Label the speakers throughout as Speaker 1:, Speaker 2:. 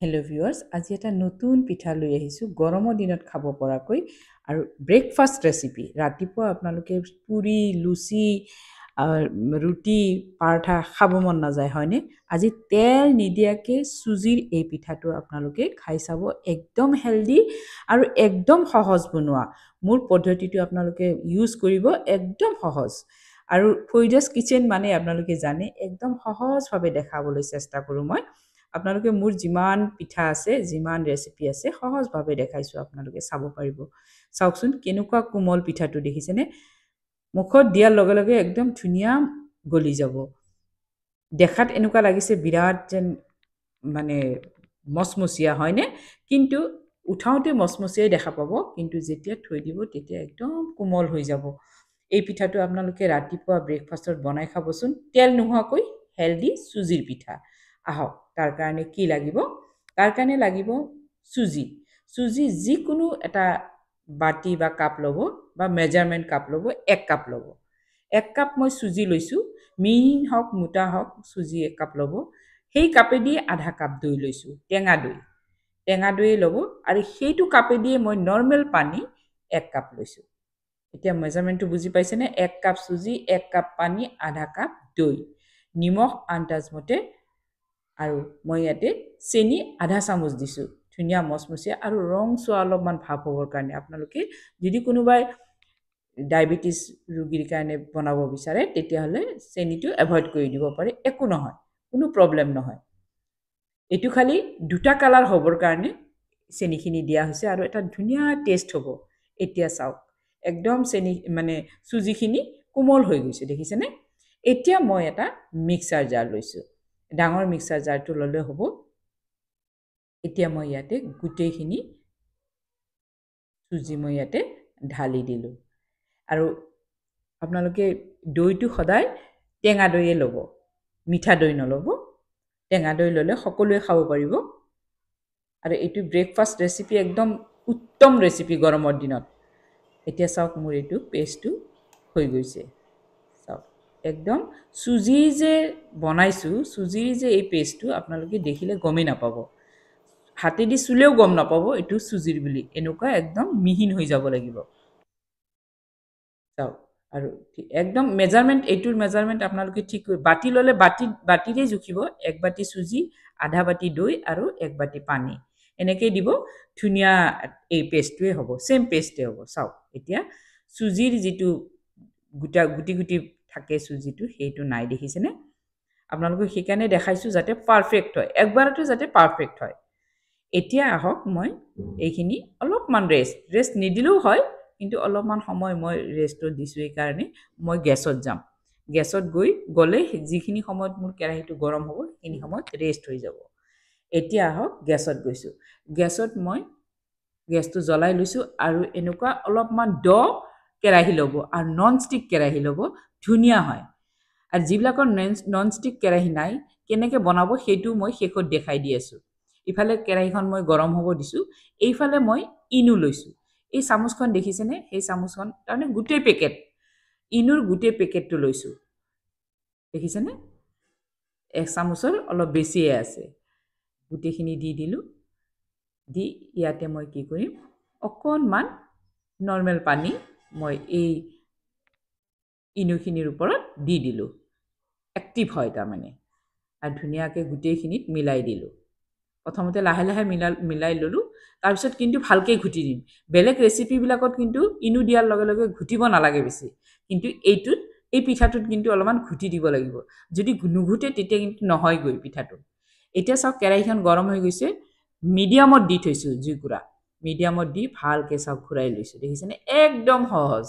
Speaker 1: Hello' viewers, আজি এটা নতুন পিঠা লৈ আহিছোঁ গৰমৰ দিনত খাব পৰাকৈ আৰু ব্ৰেকফাষ্ট ৰেচিপি। ৰাতিপুৱা আপোনালোকে পুৰি লুচি ৰুটি পাৰঠা খাব মন নাযায় হয়নে? আজি তেল নিদিয়াকৈ চুজিৰ এই পিঠাটো আপোনালোকে খাই চাব। একদম হেল্ডি আৰু একদম সহজ বনোৱা। মোৰ পদ্ধতিটো আপোনালোকে ইউজ কৰিব, একদম সহজ। আৰু ফৈজাছ কিচেন মানে আপোনালোকে জানে, একদম সহজভাৱে দেখাবলৈ চেষ্টা কৰোঁ মই। আপোনালোকে মোৰ যিমান পিঠা আছে, যিমান ৰেচিপি আছে, সহজভাৱে দেখাইছোঁ, আপোনালোকে চাব পাৰিব। চাওকচোন কেনেকুৱা কোমল পিঠাটো, দেখিছেনে? মুখত দিয়াৰ লগে লগে একদম ধুনীয়া গলি যাব। দেখাত এনেকুৱা লাগিছে বিৰাট যেন মানে মচমচীয়া হয়নে? কিন্তু উঠাওঁতে মচমচীয়াই দেখা পাব, কিন্তু যেতিয়া থৈ দিব তেতিয়া একদম কোমল হৈ যাব। এই পিঠাটো আপোনালোকে ৰাতিপুৱা ব্ৰেকফাষ্টত বনাই খাবচোন, তেল নোহোৱাকৈ হেল্ডি চুজিৰ পিঠা। আহক, তাৰ কাৰণে কি লাগিব? তাৰ কাৰণে লাগিব চুজি। চুজি যিকোনো এটা বাটি বা কাপ ল'ব, বা মেজাৰমেণ্ট কাপ ল'ব, 1 কাপ ল'ব। 1 কাপ মই চুজি লৈছোঁ, মিহিন হওক মোটা হওক, চুজি 1 কাপ ল'ব। সেই কাপেদি আধা কাপ দৈ লৈছোঁ, টেঙা দৈ। টেঙা দৈয়ে ল'ব, আৰু সেইটো কাপেদিয়ে মই নৰ্মেল পানী 1 কাপ লৈছোঁ। এতিয়া মেজাৰমেণ্টটো বুজি পাইছেনে? 1 কাপ চুজি, 1 কাপ পানী, আধা কাপ দৈ, নিমখ আন্দাজমতে, আৰু মই ইয়াতে চেনি আধা চামুচ দিছোঁ। ধুনীয়া মচমচীয়া আৰু ৰং চোৱা অলপমান ভাৱ হ'বৰ কাৰণে। আপোনালোকে যদি কোনোবাই ডায়েবেটিছ ৰোগীৰ কাৰণে বনাব বিচাৰে, তেতিয়াহ'লে চেনিটো এভইড কৰি দিব পাৰে, একো নহয়, কোনো প্ৰব্লেম নহয়। এইটো খালি দুটা কালাৰ হ'বৰ কাৰণে চেনিখিনি দিয়া হৈছে, আৰু এটা ধুনীয়া টেষ্ট হ'ব। এতিয়া চাওক, একদম চেনি মানে চুজিখিনি কোমল হৈ গৈছে, দেখিছেনে? এতিয়া মই এটা মিক্সাৰ জাৰ লৈছোঁ, ডাঙৰ মিক্সাৰ জাৰটো ল'লে হ'ব। এতিয়া মই ইয়াতে গোটেইখিনি চুজি মই ইয়াতে ঢালি দিলোঁ। আৰু আপোনালোকে দৈটো সদায় টেঙা দৈয়ে ল'ব, মিঠা দৈ নল'ব। টেঙা দৈ ল'লে সকলোৱে খাব পাৰিব। আৰু এইটো ব্ৰেকফাষ্ট ৰেচিপি, একদম উত্তম ৰেচিপি গৰমৰ দিনত। এতিয়া চাওক, মোৰ এইটো পেষ্টটো হৈ গৈছে। চাওক, একদম চুজি যে বনাইছোঁ, চুজিৰ যে এই পেষ্টটো আপোনালোকে দেখিলে গমেই নাপাব, হাতেদি চুলেও গম নাপাব এইটো চুজিৰ বুলি। এনেকুৱা একদম মিহিন হৈ যাব লাগিব। চাওক, আৰু একদম মেজাৰমেণ্ট, এইটোৰ মেজাৰমেণ্ট আপোনালোকে ঠিক কৰি, বাতি ল'লে বাতিৰে জুখিব। 1 বাতি চুজি, আধা বাতি দৈ, আৰু 1 বাতি পানী, এনেকেই দিব। ধুনীয়া এই পেষ্টটোৱে হ'ব, ছেম পেষ্টে হ'ব। চাওক, এতিয়া চুজিৰ যিটো গুটি গুটি থাকে চুজিটো, সেইটো নাই, দেখিছেনে? আপোনালোকক সেইকাৰণে দেখাইছোঁ, যাতে পাৰফেক্ট হয়, একবাৰতে যাতে পাৰফেক্ট হয়। এতিয়া আহক, মই এইখিনি অলপমান ৰেষ্ট নিদিলেও হয়, কিন্তু অলপমান সময় মই ৰেষ্টত দিছোঁ। এইকাৰণে মই গেছত যাম। গেছত গ'লে যিখিনি সময়ত মোৰ কেৰাহীটো গৰম হ'ব, সেইখিনি সময়ত ৰেষ্ট হৈ যাব। এতিয়া আহক, গেছত গৈছোঁ। গেছত মই গেছটো জ্বলাই লৈছোঁ, আৰু এনেকুৱা অলপমান কেৰাহী ল'ব, আৰু নন ষ্টিক কেৰাহী ল'ব, ধুনীয়া হয়। আৰু যিবিলাকৰ নন ষ্টিক কেৰাহী নাই, কেনেকৈ বনাব সেইটো মই শেষত দেখাই দি আছোঁ। ইফালে কেৰাহীখন মই গৰম হ'ব দিছোঁ, এইফালে মই ইনো লৈছোঁ। এই চামুচখন দেখিছেনে? সেই চামুচখন তাৰমানে গোটেই পেকেট, ইনোৰ গোটেই পেকেটটো লৈছোঁ, দেখিছেনে? 1 চামুচৰ অলপ বেছিয়ে আছে। গোটেইখিনি দি দিলোঁ। দি ইয়াতে মই কি কৰিম, অকণমান নৰ্মেল পানী মই এই ইনোখিনিৰ ওপৰত দি দিলোঁ। এক্টিভ হয় তাৰমানে, আৰু ধুনীয়াকৈ গোটেইখিনিত মিলাই দিলোঁ। প্ৰথমতে লাহে লাহে মিলাই ল'লোঁ, তাৰপিছত কিন্তু ভালকৈ ঘুটি দিম। বেলেগ ৰেচিপিবিলাকত কিন্তু ইনো দিয়াৰ লগে লগে ঘুটিব নালাগে বেছি, কিন্তু এই পিঠাটোত কিন্তু অলপমান ঘুটি দিব লাগিব। যদি নুঘুটে তেতিয়া কিন্তু নহয়গৈ পিঠাটো। এতিয়া চাওক, কেৰাহীখন গৰম হৈ গৈছে, মিডিয়ামত দি থৈছোঁ জুইকুৰা। মিডিয়ামত দি ভালকৈ চাওক ঘূৰাই লৈছোঁ, দেখিছেনে? একদম সহজ।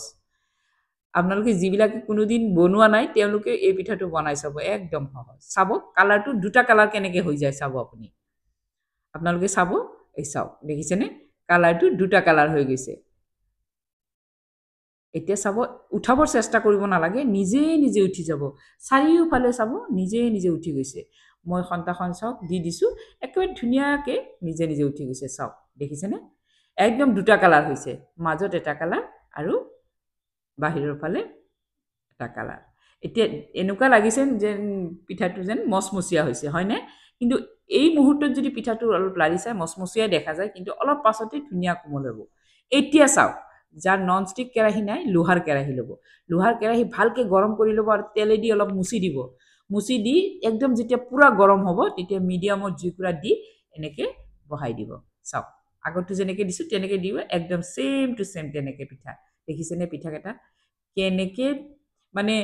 Speaker 1: আপোনালোকে যিবিলাকে কোনোদিন বনোৱা নাই, তেওঁলোকে এই পিঠাটো বনাই চাব, একদম সহজ। চাব, কালাৰটো দুটা কালাৰ কেনেকৈ হৈ যায় চাব আপুনি। আপোনালোকে চাব, এই চাওক, দেখিছেনে? কালাৰটো দুটা কালাৰ হৈ গৈছে। এতিয়া চাব, উঠাবৰ চেষ্টা কৰিব নালাগে, নিজে নিজে উঠি যাব। চাৰিওফালে চাব, নিজে নিজে উঠি গৈছে। মই খন্তাখন চাওক দি দিছোঁ, একেবাৰে ধুনীয়াকৈ নিজে নিজে উঠি গৈছে। চাওক, দেখিছেনে? একদম দুটা কালাৰ হৈছে, মাজত এটা কালাৰ, আৰু বাহিৰৰ ফালে এটা কালাৰ। এতিয়া এনেকুৱা লাগিছে যেন পিঠাটো যেন মচমচীয়া হৈছে, হয়নে? কিন্তু এই মুহূৰ্তত যদি পিঠাটো অলপ লাৰি চাই মচমচীয়া দেখা যায় কিন্তু অলপ পাছতে ধুনীয়া কোমল হ'ব এতিয়া চাওক যাৰ নন ষ্টিক কেৰাহী নাই লোহাৰ কেৰাহী ল'ব লোহাৰ কেৰাহী ভালকে গৰম কৰি ল'ব আৰু তেলেদি অলপ মুচি দিব মুচি দি একদম যেতিয়া পুৰা গৰম হ'ব তেতিয়া মিডিয়ামত জুইকুৰা দি এনেকে বহাই দিব চাওক আগতো যেনেকে দিছো তেনেকে দিব একদম সেম টু সেম তেনেকে পিঠা দেখিছেনে পিঠা কেটা কেনেকে মানে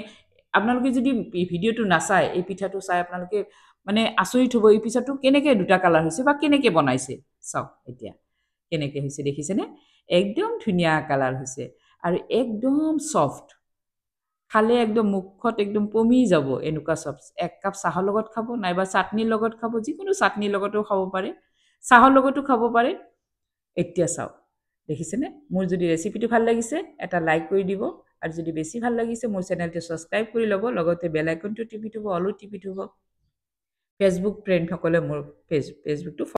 Speaker 1: আপোনালোকে যদি ভিডিওটো নাচায় এই পিঠাটো চাই আপোনালোকে মানে আচৰিত হ'ব এই পিঠাটো কেনেকে দুটা কালাৰ হৈছে বা কেনেকে বনাইছে চাওক এতিয়া কেনেকে হৈছে দেখিছেনে একদম ধুনীয়া কালাৰ হৈছে আৰু একদম সফট খালে একদম মুখত একদম পমি যাব এনেকুৱা সব এক কাপ চাহৰ লগত খাব নাইবা চাটনিৰ লগত খাব যিকোনো চাটনিৰ লগতো খাব পাৰে চাহৰ লগতো খাব পাৰে এতিয়া চাওক দেখিছেনে মোৰ যদি ৰেচিপিটো ভাল লাগিছে এটা লাইক কৰি দিব আৰু যদি বেছি ভাল লাগিছে মোৰ চেনেলটো সাবস্ক্ৰাইব কৰি ল'ব লগতে বেল আইকনটো টিপি থব অলো টিপি থব ফেসবুক ফ্ৰেন্ড সকলে মোৰ ফেসবুকটো